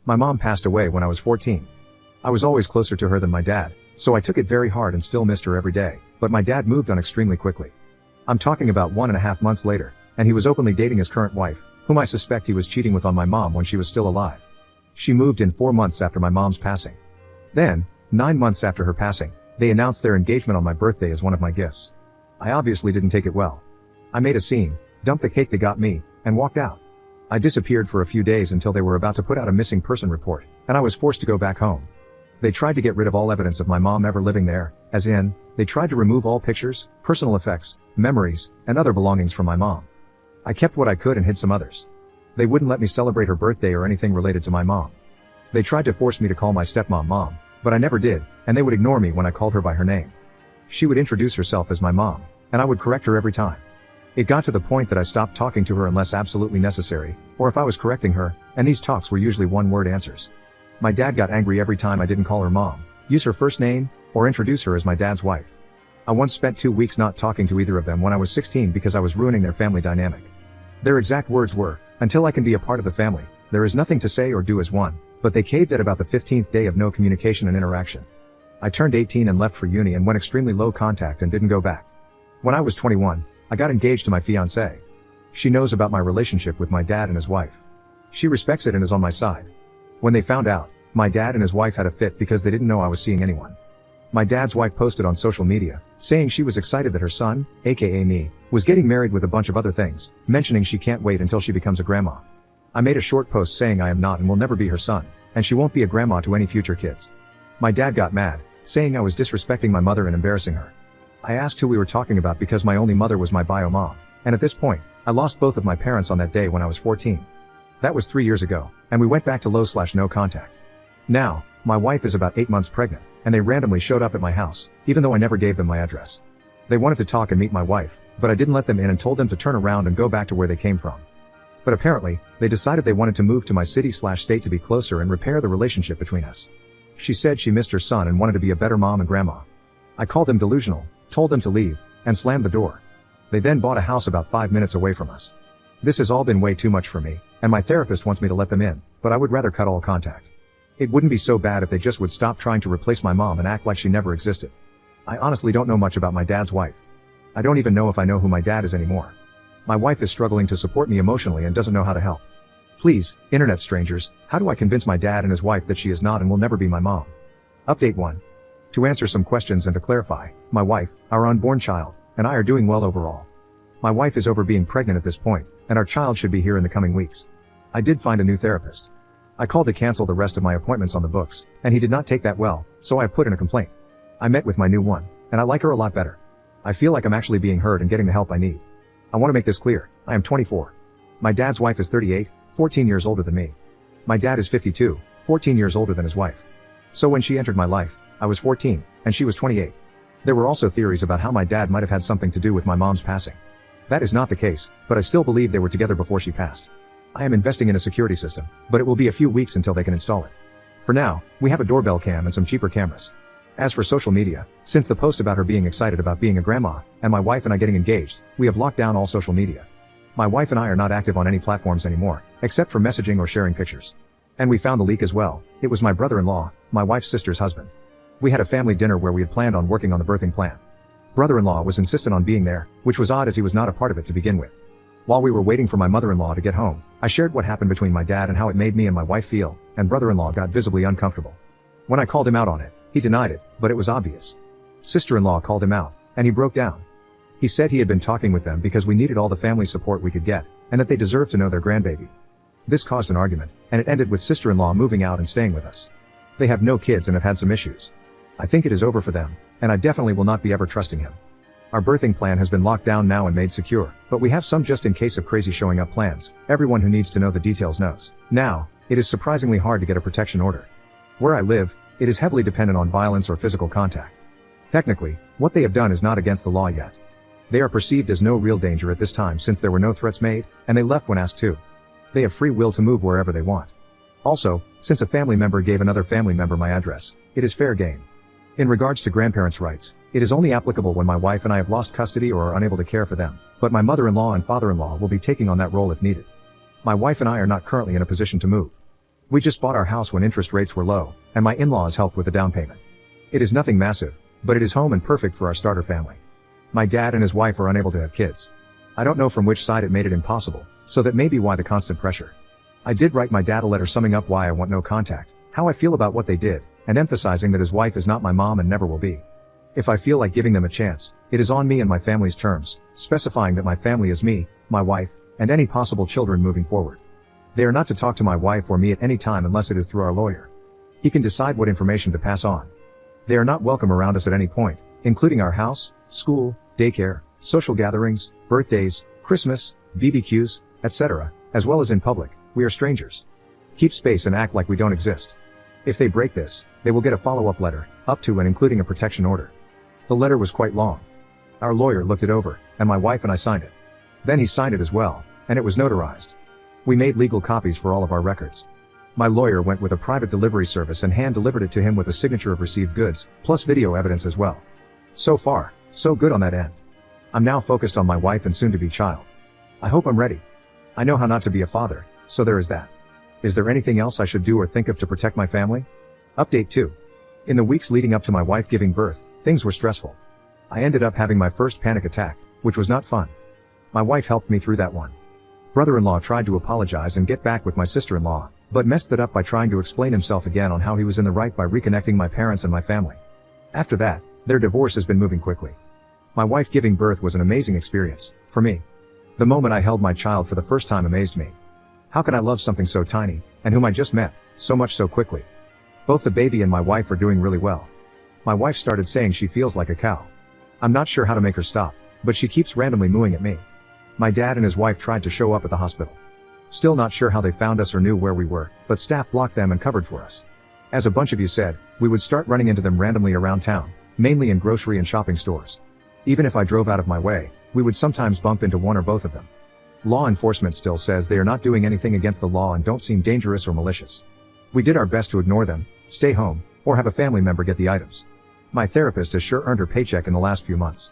My mom passed away when I was 14. I was always closer to her than my dad, so I took it very hard and still missed her every day, but my dad moved on extremely quickly. I'm talking about 1.5 months later, and he was openly dating his current wife, whom I suspect he was cheating with on my mom when she was still alive. She moved in 4 months after my mom's passing. Then, 9 months after her passing, they announced their engagement on my birthday as one of my gifts. I obviously didn't take it well. I made a scene, dumped the cake they got me, and walked out. I disappeared for a few days until they were about to put out a missing person report, and I was forced to go back home. They tried to get rid of all evidence of my mom ever living there, as in, they tried to remove all pictures, personal effects, memories, and other belongings from my mom. I kept what I could and hid some others. They wouldn't let me celebrate her birthday or anything related to my mom. They tried to force me to call my stepmom mom, but I never did, and they would ignore me when I called her by her name. She would introduce herself as my mom, and I would correct her every time. It got to the point that I stopped talking to her unless absolutely necessary, or if I was correcting her, and these talks were usually one-word answers. My dad got angry every time I didn't call her mom, use her first name, or introduce her as my dad's wife. I once spent 2 weeks not talking to either of them when I was 16 because I was ruining their family dynamic. Their exact words were, "Until I can be a part of the family, there is nothing to say or do as one," but they caved at about the 15th day of no communication and interaction. I turned 18 and left for uni and went extremely low contact and didn't go back. When I was 21, I got engaged to my fiancée. She knows about my relationship with my dad and his wife. She respects it and is on my side. When they found out, my dad and his wife had a fit because they didn't know I was seeing anyone. My dad's wife posted on social media, saying she was excited that her son, aka me, was getting married with a bunch of other things, mentioning she can't wait until she becomes a grandma. I made a short post saying I am not and will never be her son, and she won't be a grandma to any future kids. My dad got mad, saying I was disrespecting my mother and embarrassing her. I asked who we were talking about because my only mother was my bio mom, and at this point, I lost both of my parents on that day when I was 14. That was 3 years ago, and we went back to low/no contact. Now, my wife is about 8 months pregnant, and they randomly showed up at my house, even though I never gave them my address. They wanted to talk and meet my wife, but I didn't let them in and told them to turn around and go back to where they came from. But apparently, they decided they wanted to move to my city/state to be closer and repair the relationship between us. She said she missed her son and wanted to be a better mom and grandma. I called them delusional, told them to leave, and slammed the door. They then bought a house about 5 minutes away from us. This has all been way too much for me, and my therapist wants me to let them in, but I would rather cut all contact. It wouldn't be so bad if they just would stop trying to replace my mom and act like she never existed. I honestly don't know much about my dad's wife. I don't even know if I know who my dad is anymore. My wife is struggling to support me emotionally and doesn't know how to help. Please, internet strangers, how do I convince my dad and his wife that she is not and will never be my mom? Update 1. To answer some questions and to clarify, my wife, our unborn child, and I are doing well overall. My wife is over being pregnant at this point, and our child should be here in the coming weeks. I did find a new therapist. I called to cancel the rest of my appointments on the books, and he did not take that well, so I have put in a complaint. I met with my new one, and I like her a lot better. I feel like I'm actually being heard and getting the help I need. I want to make this clear, I am 24. My dad's wife is 38, 14 years older than me. My dad is 52, 14 years older than his wife. So when she entered my life, I was 14, and she was 28. There were also theories about how my dad might have had something to do with my mom's passing. That is not the case, but I still believe they were together before she passed. I am investing in a security system, but it will be a few weeks until they can install it. For now, we have a doorbell cam and some cheaper cameras. As for social media, since the post about her being excited about being a grandma, and my wife and I getting engaged, we have locked down all social media. My wife and I are not active on any platforms anymore, except for messaging or sharing pictures. And we found the leak as well. It was my brother-in-law, my wife's sister's husband. We had a family dinner where we had planned on working on the birthing plan. Brother-in-law was insistent on being there, which was odd as he was not a part of it to begin with. While we were waiting for my mother-in-law to get home, I shared what happened between my dad and how it made me and my wife feel, and brother-in-law got visibly uncomfortable. When I called him out on it, he denied it, but it was obvious. Sister-in-law called him out, and he broke down. He said he had been talking with them because we needed all the family support we could get, and that they deserved to know their grandbaby. This caused an argument, and it ended with sister-in-law moving out and staying with us. They have no kids and have had some issues. I think it is over for them, and I definitely will not be ever trusting him. Our birthing plan has been locked down now and made secure, but we have some just in case of crazy showing up plans. Everyone who needs to know the details knows. Now, it is surprisingly hard to get a protection order. Where I live, it is heavily dependent on violence or physical contact. Technically, what they have done is not against the law yet. They are perceived as no real danger at this time since there were no threats made, and they left when asked to. They have free will to move wherever they want. Also, since a family member gave another family member my address, it is fair game. In regards to grandparents' rights, it is only applicable when my wife and I have lost custody or are unable to care for them, but my mother-in-law and father-in-law will be taking on that role if needed. My wife and I are not currently in a position to move. We just bought our house when interest rates were low, and my in-laws helped with the down payment. It is nothing massive, but it is home and perfect for our starter family. My dad and his wife are unable to have kids. I don't know from which side it made it impossible, so that may be why the constant pressure. I did write my dad a letter summing up why I want no contact, how I feel about what they did, and emphasizing that his wife is not my mom and never will be. If I feel like giving them a chance, it is on me and my family's terms, specifying that my family is me, my wife, and any possible children moving forward. They are not to talk to my wife or me at any time unless it is through our lawyer. He can decide what information to pass on. They are not welcome around us at any point, including our house, school, daycare, social gatherings, birthdays, Christmas, BBQs, etc., as well as in public. We are strangers. Keep space and act like we don't exist. If they break this, they will get a follow-up letter, up to and including a protection order. The letter was quite long. Our lawyer looked it over, and my wife and I signed it. Then he signed it as well, and it was notarized. We made legal copies for all of our records. My lawyer went with a private delivery service and hand-delivered it to him with a signature of received goods, plus video evidence as well. So far, so good on that end. I'm now focused on my wife and soon-to-be child. I hope I'm ready. I know how not to be a father, so there is that. Is there anything else I should do or think of to protect my family? Update 2. In the weeks leading up to my wife giving birth, things were stressful. I ended up having my first panic attack, which was not fun. My wife helped me through that one. Brother-in-law tried to apologize and get back with my sister-in-law, but messed that up by trying to explain himself again on how he was in the right by reconnecting my parents and my family. After that, their divorce has been moving quickly. My wife giving birth was an amazing experience, for me. The moment I held my child for the first time amazed me. How can I love something so tiny, and whom I just met, so much so quickly? Both the baby and my wife are doing really well. My wife started saying she feels like a cow. I'm not sure how to make her stop, but she keeps randomly mooing at me. My dad and his wife tried to show up at the hospital. Still not sure how they found us or knew where we were, but staff blocked them and covered for us. As a bunch of you said, we would start running into them randomly around town, mainly in grocery and shopping stores. Even if I drove out of my way, we would sometimes bump into one or both of them. Law enforcement still says they are not doing anything against the law and don't seem dangerous or malicious. We did our best to ignore them, stay home, or have a family member get the items. My therapist has sure earned her paycheck in the last few months.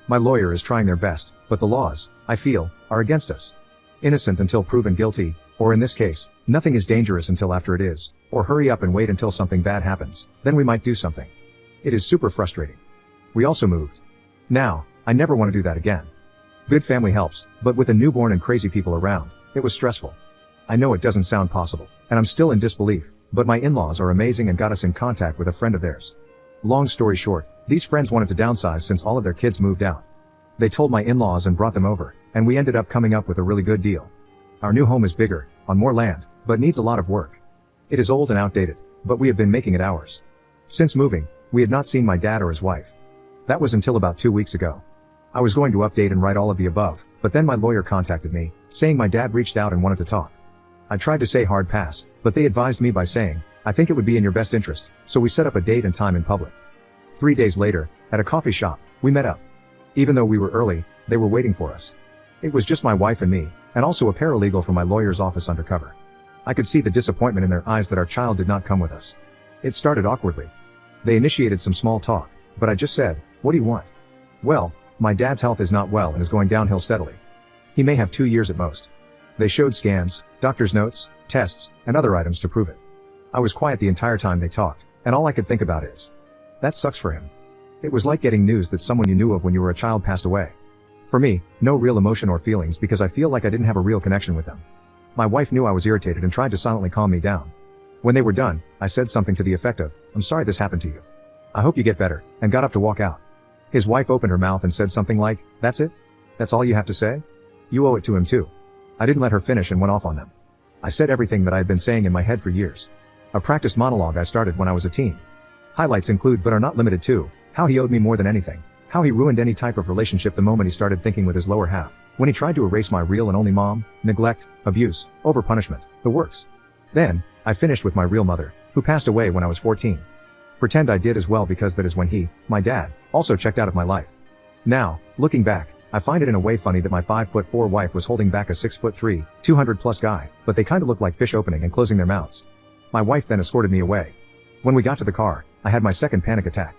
My lawyer is trying their best, but the laws, I feel, are against us. Innocent until proven guilty, or in this case, nothing is dangerous until after it is, or hurry up and wait until something bad happens, then we might do something. It is super frustrating. We also moved. Now, I never want to do that again. Good family helps, but with a newborn and crazy people around, it was stressful. I know it doesn't sound possible, and I'm still in disbelief, but my in-laws are amazing and got us in contact with a friend of theirs. Long story short, these friends wanted to downsize since all of their kids moved out. They told my in-laws and brought them over, and we ended up coming up with a really good deal. Our new home is bigger, on more land, but needs a lot of work. It is old and outdated, but we have been making it ours. Since moving, we had not seen my dad or his wife. That was until about 2 weeks ago. I was going to update and write all of the above, but then my lawyer contacted me, saying my dad reached out and wanted to talk. I tried to say hard pass, but they advised me by saying, I think it would be in your best interest, so we set up a date and time in public. 3 days later, at a coffee shop, we met up. Even though we were early, they were waiting for us. It was just my wife and me, and also a paralegal from my lawyer's office undercover. I could see the disappointment in their eyes that our child did not come with us. It started awkwardly. They initiated some small talk, but I just said, what do you want? Well, my dad's health is not well and is going downhill steadily. He may have 2 years at most. They showed scans, doctor's notes, tests, and other items to prove it. I was quiet the entire time they talked, and all I could think about is, that sucks for him. It was like getting news that someone you knew of when you were a child passed away. For me, no real emotion or feelings because I feel like I didn't have a real connection with them. My wife knew I was irritated and tried to silently calm me down. When they were done, I said something to the effect of, I'm sorry this happened to you. I hope you get better, and got up to walk out. His wife opened her mouth and said something like, that's it? That's all you have to say? You owe it to him too. I didn't let her finish and went off on them. I said everything that I had been saying in my head for years. A practiced monologue I started when I was a teen. Highlights include but are not limited to, how he owed me more than anything, how he ruined any type of relationship the moment he started thinking with his lower half, when he tried to erase my real and only mom, neglect, abuse, over-punishment, the works. Then, I finished with my real mother, who passed away when I was 14. Pretend I did as well because that is when he, my dad, also checked out of my life. Now, looking back, I find it in a way funny that my 5'4" wife was holding back a 6'3", 200+ guy, but they kinda looked like fish opening and closing their mouths. My wife then escorted me away. When we got to the car, I had my second panic attack.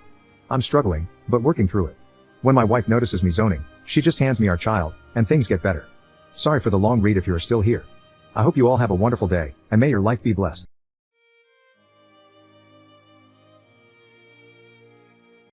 I'm struggling, but working through it. When my wife notices me zoning, she just hands me our child, and things get better. Sorry for the long read if you are still here. I hope you all have a wonderful day, and may your life be blessed.